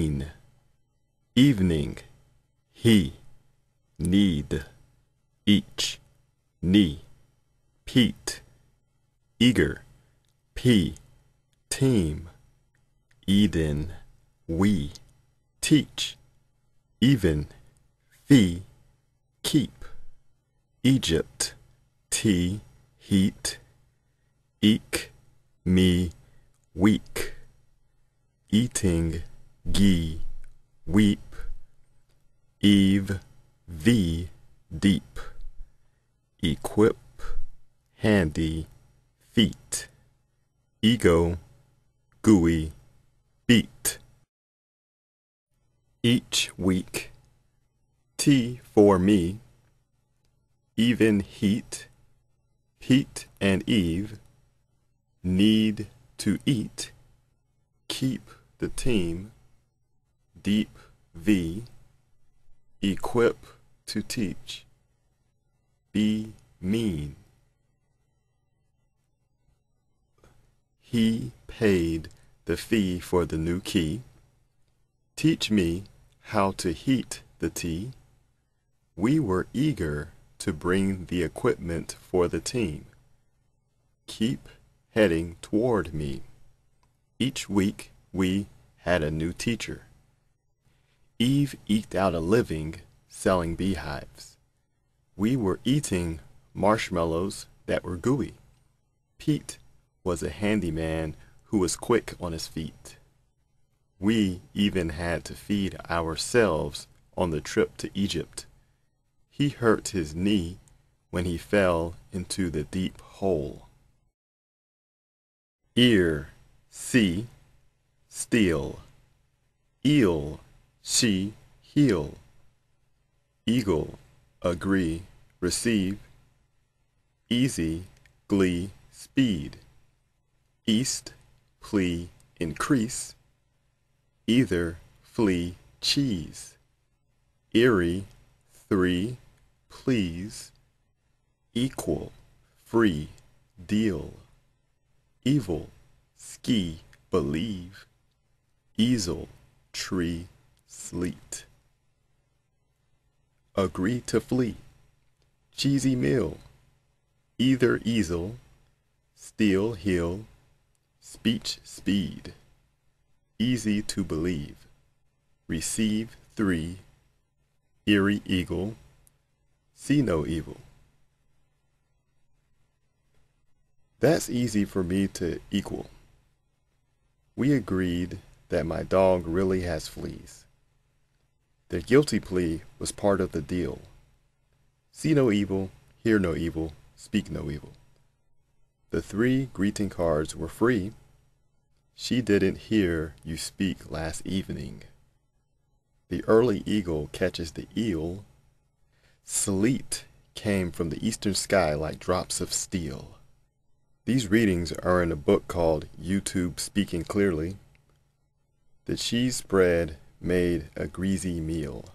mean, evening, he, need, each, knee, Pete, eager, P, team, Eden, we, teach, even, fee, keep, Egypt, tea, heat, eek, me, weak, eating, ghee, weep, eve, thee, deep, equip, handy, feet, ego, gooey, beat, each week, tea for me, even heat, Pete and Eve, need to eat, keep the team, deep V, equip to teach, be mean. He paid the fee for the new key, teach me how to heat the tea. We were eager to bring the equipment for the team. Keep heading toward me. Each week we had a new teacher. Eve eked out a living selling beehives. We were eating marshmallows that were gooey. Pete was a handyman who was quick on his feet. We even had to feed ourselves on the trip to Egypt. He hurt his knee when he fell into the deep hole. Ear, see, steal, eel, she, heel, eagle, agree, receive, easy, glee, speed, east, plea, increase, either, flee, cheese, eerie, three, please, equal, free, deal, evil, ski, believe, easel, tree, sleet, agree to flee, cheesy meal, either easel, steal, heel, speech, speed, easy to believe, receive, three, eerie eagle, see no evil. That's easy for me to equal. We agreed that my dog really has fleas. The guilty plea was part of the deal. See no evil, hear no evil, speak no evil. The 3 greeting cards were free. She didn't hear you speak last evening. The early eagle catches the eel. Sleet came from the eastern sky like drops of steel. These readings are in a book called YouTube Speaking Clearly. The cheese spread made a greasy meal.